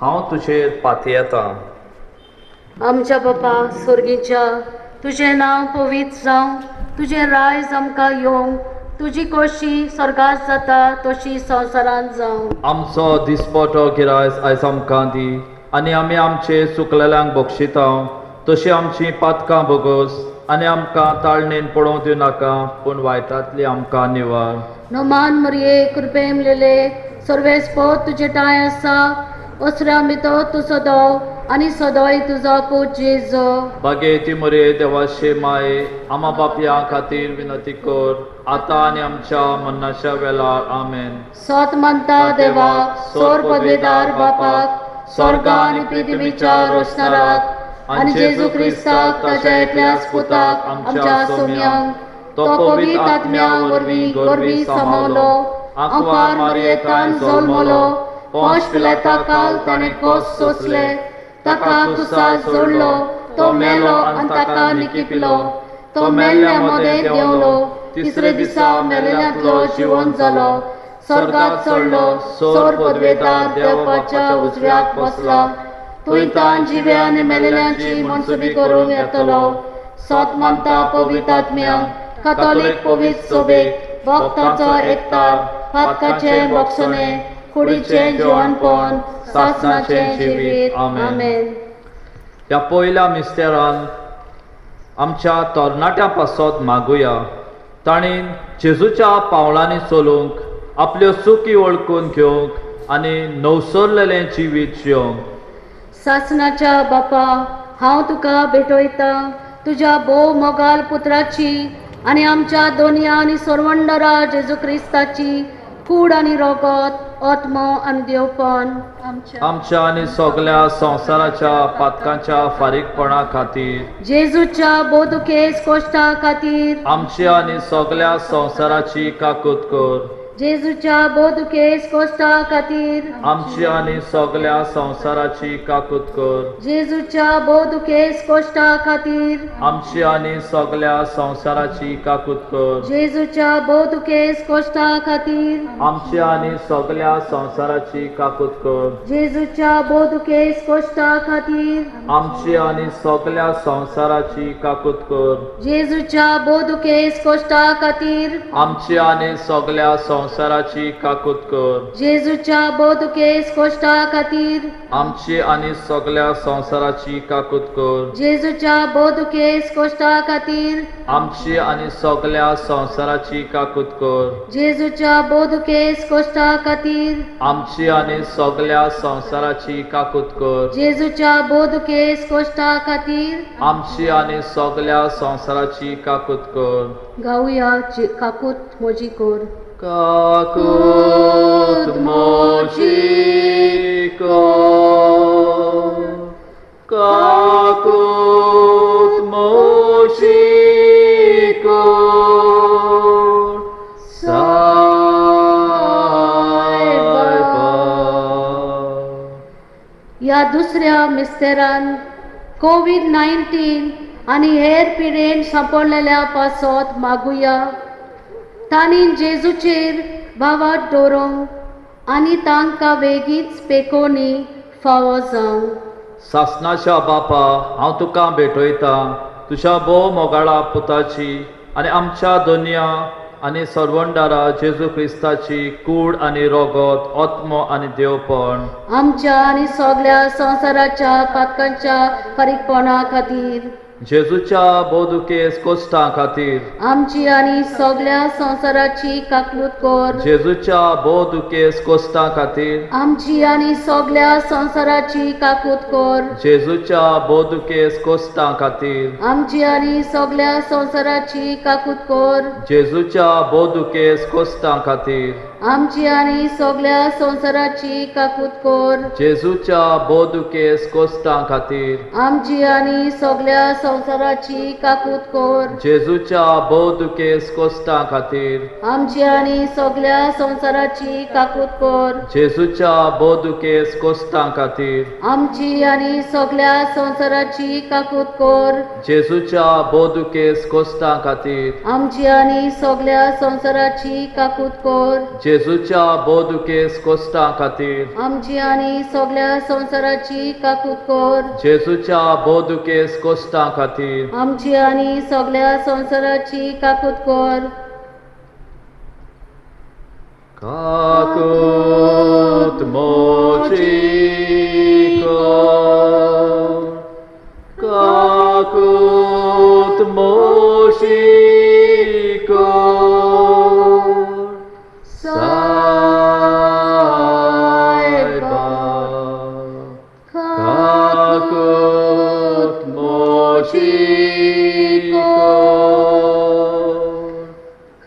हांव तुजेर पातयेतां. आमच्या बापा स्वर्गीच्या, तुझें नांव पवित्र जावं, तुजें रायज आमकां येवं, तुजी कशी स्वर्गांत जाता तशी संवसारांत जावं. आमचो दिसपटो गिरायस आयज आमकां दी, आनी आमी आमचे चुकलेल्यांक बक्षिता तशी आमची पातकां बोगोस, आनी आमकां ताळणेन पडोवं दिव नाका, पूण वायटांतली आमकां निवार. नोमान मरिये कृपे मिलेले, सर्वेस्पो तुजे टाय आसा, असऱ्या भितर तूं सदो, आनी सदोय तुजो पूत जेजो. बागेती मरे देवाशे माये, आमा बापया खातीर विनंती कर, आतां आनी आमच्या मरणाच्या वेळार आमेन. सत मानता देवाक, सोर पदवेदार बापाक, स्वर्ग आनी पृथ्वीच्या रोशनाराक, आनी जेजू क्रिस्ताक ताच्या एकल्याच पुताक आमच्या सोम्यांक, तो पवित्र आत्म्या वरवीं गोरबी सामावलो, अंपार मारयेंतान जल्मलो, पोंच पिलाता काल ताणें कोस सोंसले, ताका कुसार जोडलो, तो मेलो आनी ताका निकितलो, तो मेल्ल्या मदें देंवलो, तिसरे दिसा मेलेल्यांतलो जिवंत जालो, स्वर्गांत चडलो, सोर पदवेदार देवपाच्या उजव्याक बसला, थंय तान जिवे आनी मेलेल्यांची मनसुबी करूंक येतलो. सत मानता पवित्र आत्म्यांक, कातोलीक पवित्र सभेक, भक्तांचो एकठांय, पातकाचें भक्षणें, कुडीचें जेवणपण, सासणाचें जिवीत. आमेन. ह्या पयल्या मिस्तेरान आमच्या तरणाट्यां पासत मागुया. ताणीन जेजूच्या पावलांनी चलूंक, आपल्यो चुकी वळखून घेवंक आनी नवसरलेलें जिवीत जिवंक. सासणाच्या बापा, हांव तुका भेटयतां तुज्या भोव मोगाल पुत्राची आनी आमच्या दोनया आनी सोरवंडरा जेजू क्रिस्ताची कूड आनी रगत, आत्मो आनी देवपण आमच्या आनी सगळ्या संवसाराच्या पातकांच्या फारीकपणा खातीर, जेजूच्या बोदुकेस कोश्टा खातीर, आमची आनी सगळ्या संवसाराची काकूत कर. जेजूच्या बोदुकेस कोश्टा खातीर, आमची आनी सगळ्या संवसाराची काकूत कर. जेजूच्या बोदुकेस कोश्टा खातीर, आमची आनी सगळ्या संवसाराची काकूत कर. जेजूच्या बोदुकेस कोश्टा खातीर, आमची आनी सगळ्या संवसाराची काकूत कर. जेजूच्या बोदुकेस कोश्टा खातीर, आमची आनी सगळ्या संवसाराची काकूत कर. जेजूच्या बोदुकेस कोश्टा खातीर, आमची आनी सगळ्या संवसाराची काकूत कर. जेजूच्या बोदुकेस कोश्टा खातीर, आमची आनी सगळ्या संवसाराची काकूत कर. जेजूच्या बोदुकेस कोश्टा खातीर, आमची आनी सगळ्या संवसाराची काकूत कर. जेजूच्या बोदुकेस कोश्टा खातीर, आमची आनी सगळ्या संवसाराची काकूत कर. जेजूच्या बोदुकेस कोश्टा खातीर. आमची आनी सगळ्या संवसाराची काकूत कर. गाऊया काकूत मोजी कोर. काकूत मोजी कर, काकूत मोजी कर, सायबा. या दुसऱ्या मिस्तेरान कोविड-19 आनी हेर पिडेन सांपडलेल्या पासत मागुया. तांणी जेजूचेर भावात दवरूंक आनी तांकां बेगीच पेकोनी फावो जावं. सासणाच्या बापा, हांव तुका भेटयतां तुज्या भोव मोगाळा पुताची आनी आमच्या दोनया आनी सर्वंडारा जेजू क्रिस्ताची कूड आनी रगत, आत्मो आनी देवपण आमच्या आनी सगळ्या संवसाराच्या पातकांच्या फारीकपणा खातीर, जेजूच्या बोदुकेस कोश्टां खातीर, आमची आनी सगळ्या संवसाराची काकलूत कर. जेजूच्या बोदुकेस कोश्टां खातीर, आमची आनी सगळ्या संवसाराची काकूत कर. जेजूच्या बोदुकेस कोश्टां खातीर, आमची आनी सगळ्या संवसाराची काकूत कर. जेजूच्या बोदुकेस कोश्टां खातीर, आमची आनी सगळ्या संवसाराची काकूत कर. जेजूच्या बोदुकेस कोश्टां खातीर, आमची आनी सगळ्या संवसाराची काकूत कर. जेजूच्या बोदुकेस कोश्टां खातीर, आमची आनी सगळ्या संवसाराची काकूत कर. जेजूच्या बोदुकेस कोश्टां खातीर, आमची आनी सगळ्या संवसाराची काकूत कर. जेजूच्या बोदुकेस कोश्टां खातीर, आमची आनी सगळ्या संवसाराची काकूत कर. जेजूच्या बोदुकेस कोश्टां खातीर आमची आनी सगळ्या संवसाराची काकूत कर. जेजूच्या बोदुकेस कोश्टां खातीर आमची आनी सगळ्या संवसाराची काकूत कर. काकूत मोची कर, काकूत मोशी कर, सायबा काकूत मोशी कर,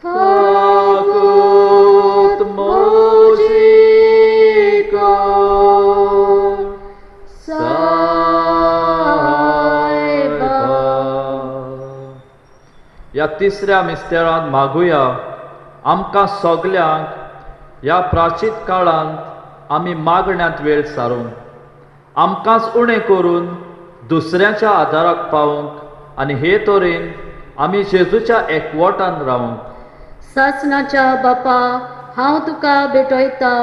काकूत मोशी कर, सायबा. या तिसऱ्या मिस्तेरांत मागुया आमकां सगल्यांक ह्या प्राचीत काळांत आमी मागण्यांत वेळ सारूंक, आमकांच उणें करून दुसऱ्याच्या आदाराक पावूंक आनी हे तरेन आमी जेजूच्या एकवटान रावूंक. सासणाच्या बापा, हांव तुका भेटयता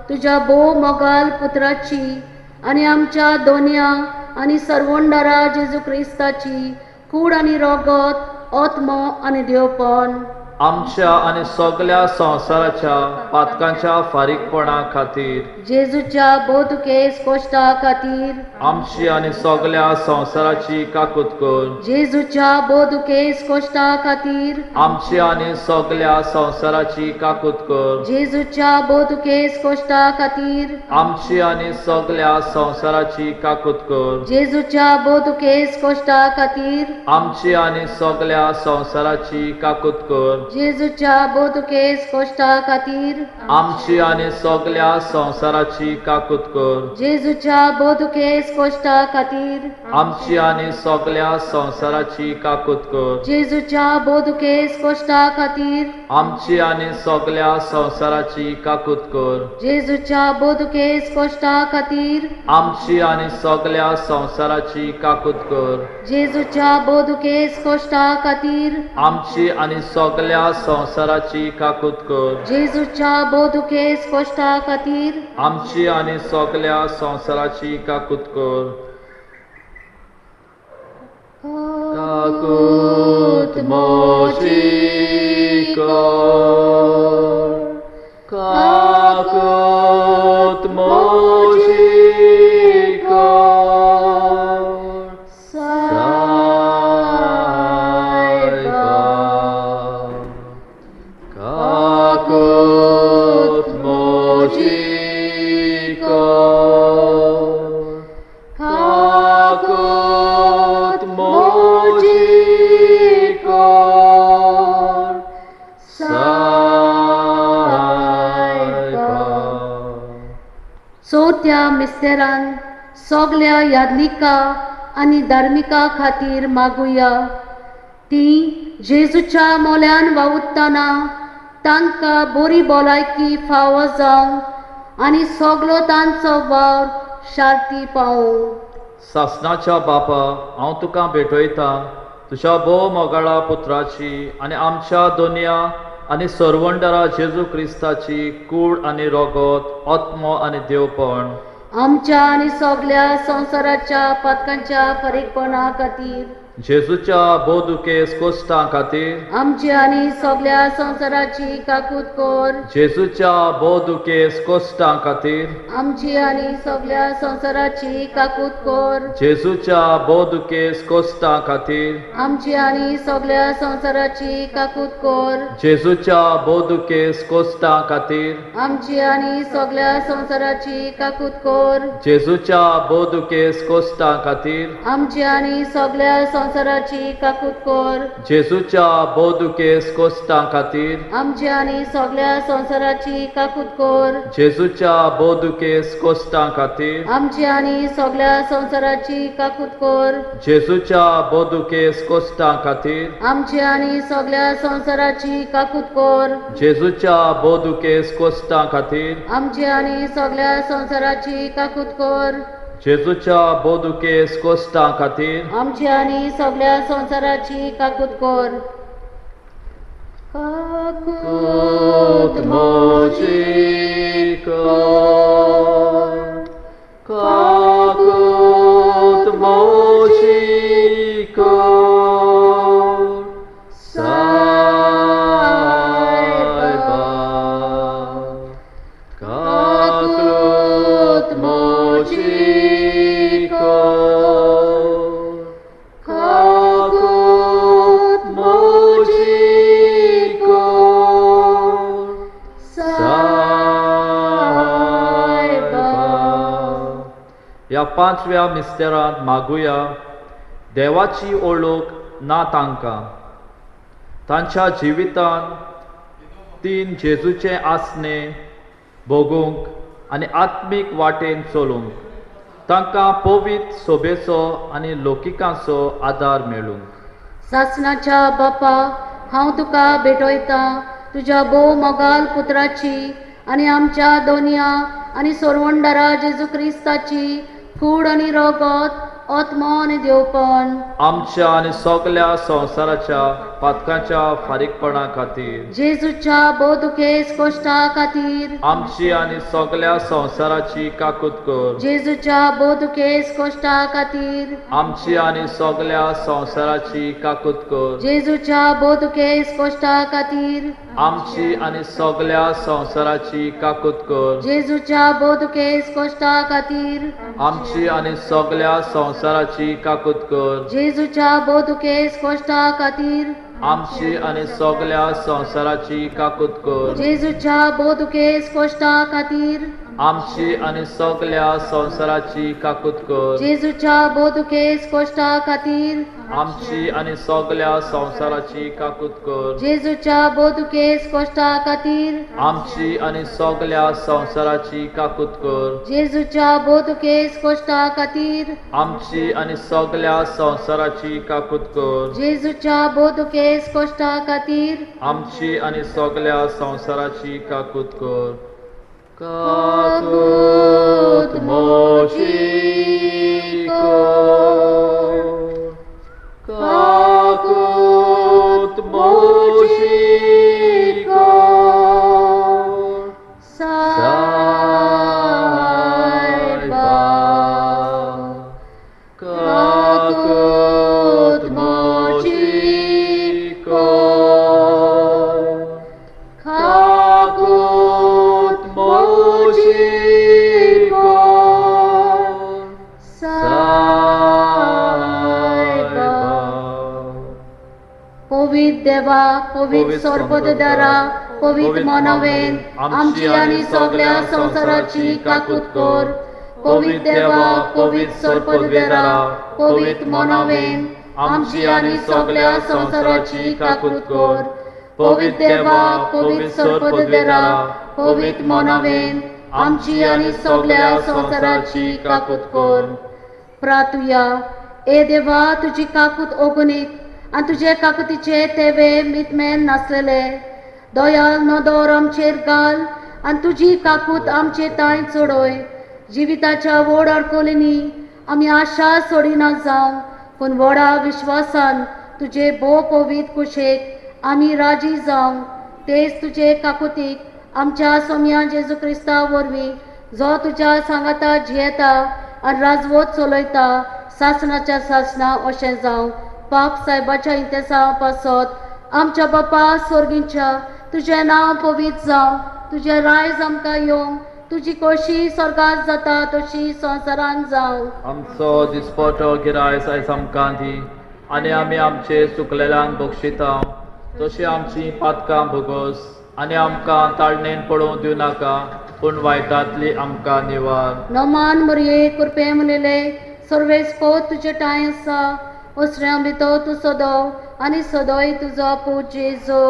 तुज्या भोव मोगाल पुत्राची आनी आमच्या दोनया आनी सर्वंडारा जेजू क्रिस्ताची कूड आनी रोगत, आत्मो आनी देवपण आमच्या आनी सगळ्या संवसाराच्या पातकांच्या फारीकपणा खातीर जेजूच्या बोदुकेस कोश्टा खातीर आमची आनी सगळ्या संवसाराची काकूत कर. जेजूच्या बोदुकेस कोश्टा खातीर आमची आनी सगळ्या संवसाराची काकूत कर. जेजूच्या बोदुकेस कोश्टा खातीर आमची आनी सगळ्या संवसाराची काकूत कर. जेजूच्या बोदुकेस कोश्टा खातीर आमची आनी सगळ्या संवसाराची काकूत कर. जेजूच्या बोदुकेस कोश्टा खातीर आमची आनी सगळ्या संवसाराची काकूत कर. जेजूच्या बोदुकेस कोश्टा खातीर आमची आनी सगळ्या संवसाराची काकूत कर. जेजूच्या बोदुकेस कोश्टा खातीर आमची आनी सगळ्या संवसाराची काकूत कर. जेजूच्या बोदुकेस कोश्टा खातीर आमची आनी सगळ्या संवसाराची काकूत कर. जेजूच्या बोदुकेस कोश्टा खातीर आमची आनी सगळ्या संवसाराची काकूत कर. जेजूच्या बोदुकेस कोश्टा खातीर आमची आनी सगळ्या संवसाराची काकूत कर. काकूत मोशी कर, काकूत मोशी कर, सायबा काकूत मोशी कर, काकूत मोशी कर, सायबा. चवथ्या मिस्तेरान सगळ्या यादलिका आनी धार्मिका खातीर मागुया ती जेजूच्या मोल्यान वावुरतना तांकां बरी भलायकी फावो जावंक आनी सगळो तांचो वावर शांती पावूं. सासणाच्या बापा, हांव तुका भेटयता तुज्या भोव मोगाळा पुत्राची आनी आमच्या दोनया आनी सर्वंडारा जेजू क्रिस्ताची कूड आनी रोगत, आत्मो आनी देवपण आमच्या आनी सगळ्या संवसाराच्या पातकांच्या फारीकपणा खातीर जेजूच्या बोदुकेस कोश्टां खातीर आमची आनी सगळ्या संवसाराची काकूत कर. जेजूच्या बोदुकेस कोश्टां खातीर आमची आनी सगळ्या संवसाराची काकूत कर. जेजूच्या बोदुकेस कोश्टां खातीर आमची आनी सगळ्या संवसाराची काकूत कर. जेजूच्या बोदुकेस कोश्टां खातीर आमची आनी सगळ्या संवसाराची काकूत कर. जेजूच्या बोदुकेस कोश्टां खातीर आमची आनी सगळ्या संवसाराची काकूत कर. जेजूच्या बोदुकेस कोश्टां खातीर आमची आनी सगळ्या संवसाराची काकूत कर. जेजूच्या बोदुकेस कोश्टां खातीर आमची आनी सगळ्या संवसाराची काकूत कर. जेजूच्या बोदुकेस कोश्टां खातीर आमची आनी सगळ्या संवसाराची काकूत कर. जेजूच्या बोदुकेस कोश्टां खातीर आमची आनी सगळ्या संवसाराची काकूत कर. जेजूच्या बोदुकेस कोश्टां खातीर आमची आनी सगळ्या संवसाराची काकूत कर. काकूत Moshi kakut moshikor saiba kakut moshikor kakut moshikor saiba. या पांचव्या मिस्तेरांत मागुया देवाची ओळख ना तांकां तांच्या जिवितांत तीन जेजूचे आसने भोगूंक आनी आत्मीक वाटेन चलूंक तांकां पवित्र सोबेचो आनी लोकिकांचो आदार मेळूंक. सासणाच्या बापा हांव तुका भेटयतां तुज्या भोव मोगाल पुत्राची आनी आमच्या दोनया आनी सोरवंडारा जेजू क्रिस्ताची कूड आनी रगत आत्मा आनी देवपण आमच्या आनी सगळ्या संवसाराच्या पातकांच्या फारीकपणा खातीर जेजूच्या बोधुकेस कोश्टा खातीर आमची आनी सगळ्या संवसाराची काकूत कर. जेजूच्या बोधुकेस कोश्टा खातीर आमची आनी सगळ्या संवसाराची काकूत कर. जेजूच्या बोधुकेस कोश्टा खातीर आमची आनी सगळ्या संवसाराची काकूत कर. जेजूच्या बोधुकेस कोश्टा खातीर आमची आनी सगळ्या संवसाराची काकूत कर. जेजूच्या बोधुकेस कोश्टा खातीर आमची आनी सगळ्या संवसाराची काकूत कर. जेजूच्या बोधुकेस कोश्टा खातीर आमची आनी सगळ्या संवसाराची काकूत कर. जेजूच्या बोधुकेस कोश्टा खातीर आमची आनी सगळ्या संवसाराची काकूत कर. जेजूच्या बोधुकेस कोश्टा खातीर आमची आनी सगळ्या संवसाराची काकूत कर. जेजूच्या बोधुकेस कोश्टा खातीर आमची आनी सगळ्या संवसाराची काकूत कर. जेजूच्या बोधुकेस कोश्टा खातीर आमची आनी सगळ्या संवसाराची काकूत कर. काकूत मोशीकोर काकूत मोशीकोर सायबा काकूत मोशीकोर काकूत मोशीकोर सायबा. पवित्र देवा पवित्र सर्पददारा पवित्र मनवेन आमची आनी सगळ्या संवसाराची काकूत कर. पवित्र देवा पवित्र सर्पददारा पवित्र मनवेन आमची आनी सगळ्या संवसाराची काकूत कर. पवित्र देवा पवित्र सर्पददारा पवित्र मनवेन आमची आनी सगळ्या संवसाराची काकूत कर. प्रार्थुया ए देवा तुजी काकूत ओगुनीक आनी तुजे काकुतीचे तेवे मितमेन नासलेले दयाल नदर आमचेर घाल आनी तुजी काकूत आमचे ताय चडय. जिविताच्या व्हड अडकोलींनी आमी आशा सोडिना जावं पूण व्हडा विश्वासान तुजे भोव पवित्र कुशेक आमी राजी जावं. तेच तुजे काकुतीक आमच्या सोम्या जेजू क्रिस्ता वरवीं जो तुज्या सांगाता जियेता आनी राजवत चलयता सासणाच्या सासणा अशें जावं. पाप साहेबाच्या इंतेसा पासत आमच्या बापा स्वर्गींच्या तुजें नांव पवित्र जावं. तुजें रायज आमकां येवंक तुजी कशी स्वर्गांत जाता तशी संवसारांत जावं. आमचो दिसपटो गिरायस आयज आमकां दी आनी आमी आमचे चुकलेल्यांक बक्षिता तशी आमची पातकां भोगोस आनी आमकां ताळणेन पडोवंक दिवं नाका पूण वायटांतली आमकां निवार. नमान मरये कृपे मुलेले सर्वेस पोत तुजे टाय आसा उसऱ्यां भितर तूं सदो आनी सदोय तुजो पूत जेजू.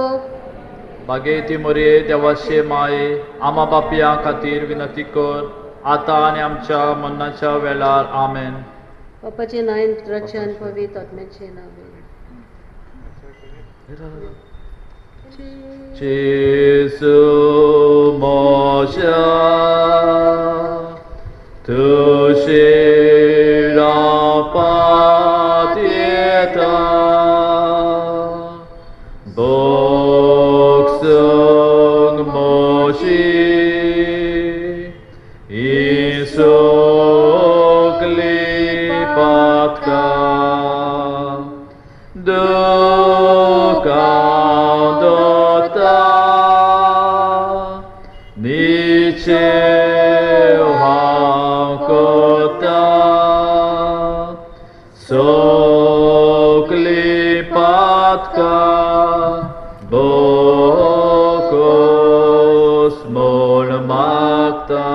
बागेती मोरये देवाचे माये आमा बापया खातीर विनंती कर आतां आनी आमच्या मरणाच्या वेळार आमेन. बापाचे नायन रचन पवित्र आत्म्याचे नावे. जेसू मोशा तुझे रापात येता बोक्सून Moshi Kota Soklipatka Bokos Molmakta.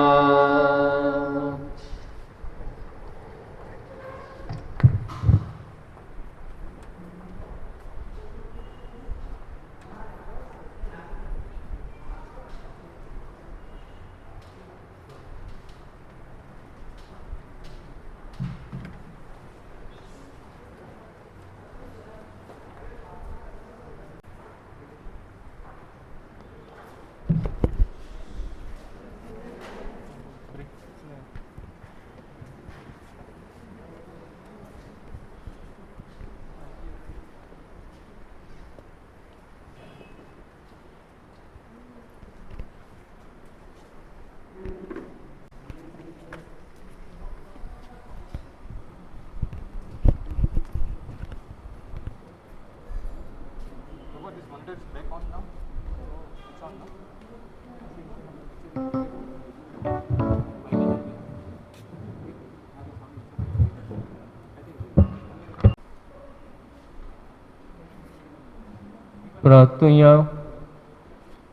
प्रार्थुया.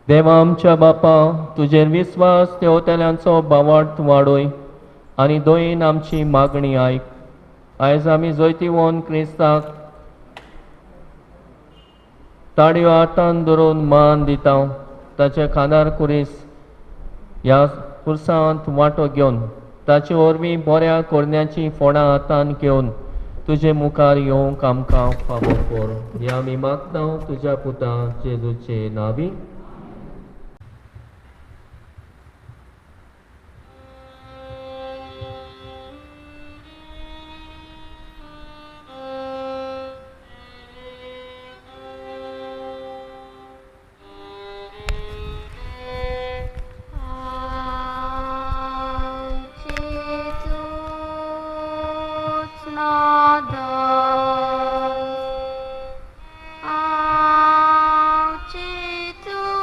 देवा आमच्या बापा, तुजेर विस्वास तेवतेल्यांचो बावार्थ वाडोय आनी दोयेन आमची मागणी आयक. आयज आमी जैतिवोन क्रिस्ताक ताडयो हातान धरून मान दिता. ताचे खांदार कुरीस ह्या खुर्सांत वांटो घेवन ताचे वरवीं बऱ्या कोरण्याची फोंडां हातान घेवन तुजे मुखार येवंक आमकां फावो कर. हें आमी मागता तुज्या पुता जेजूचे नांवी. Amen.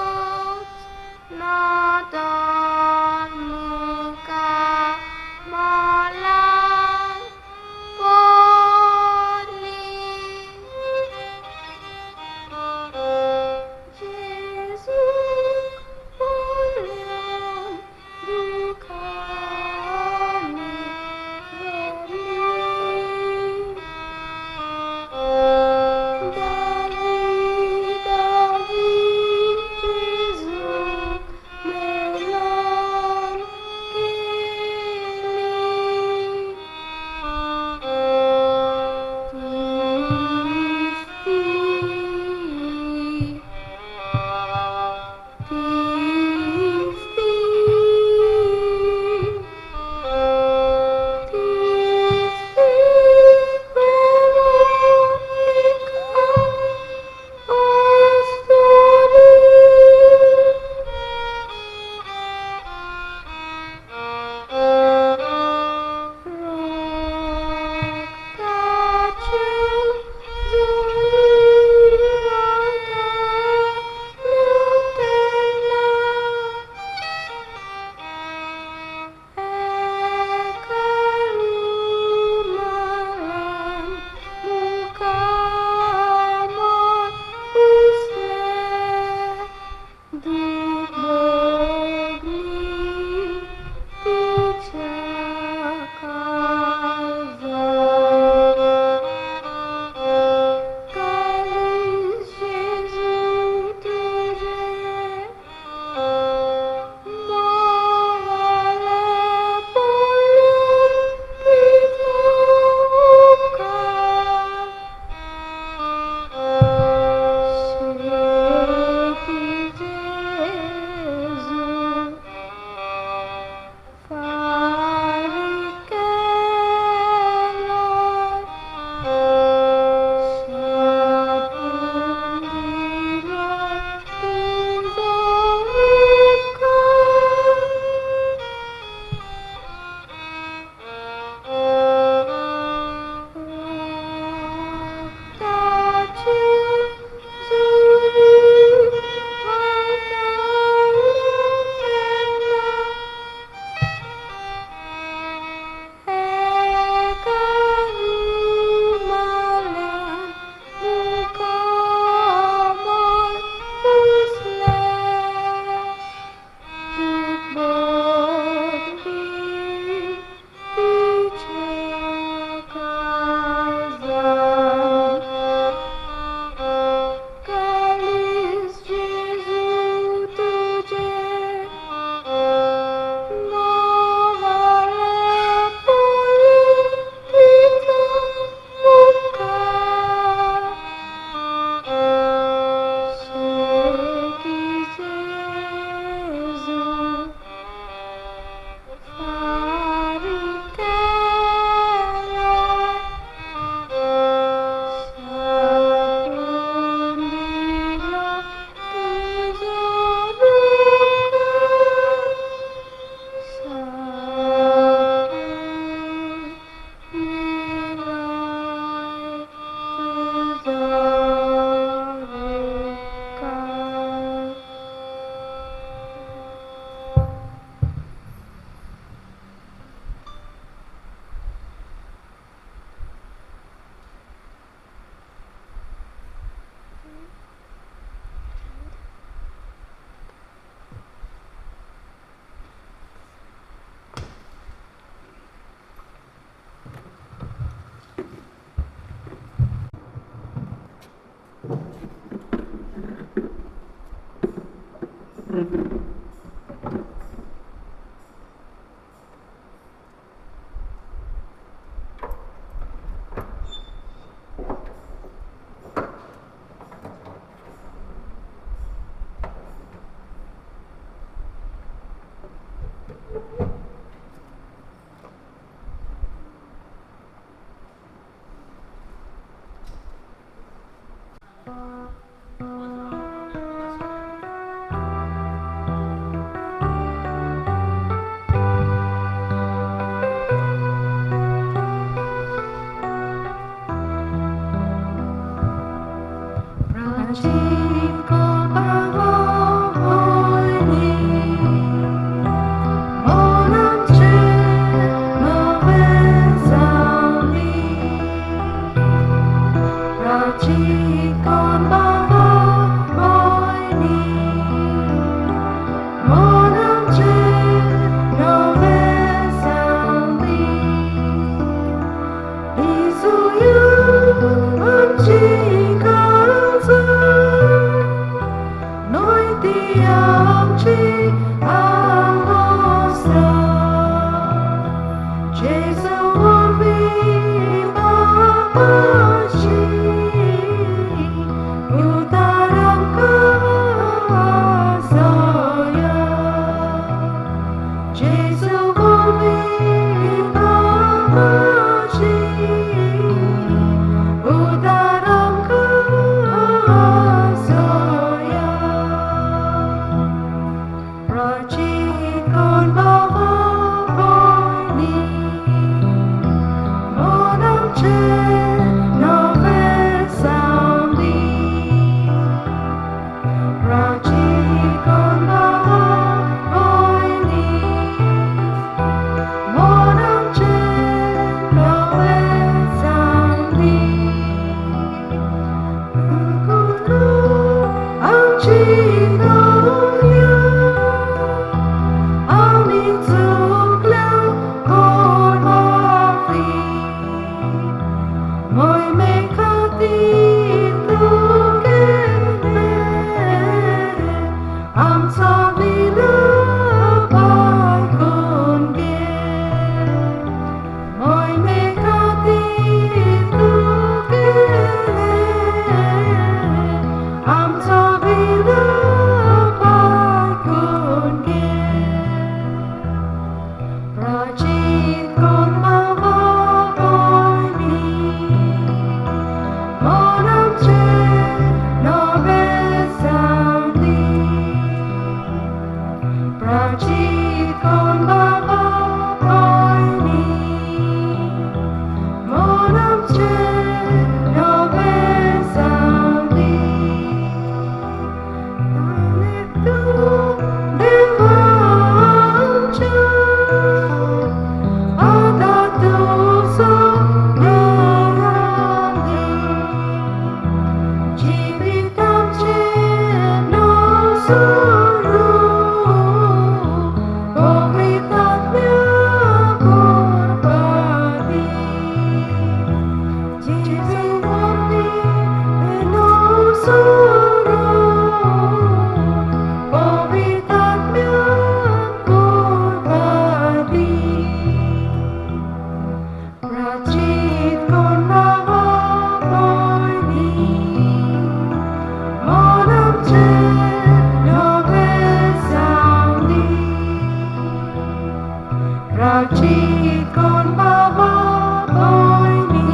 Con bao bối ni,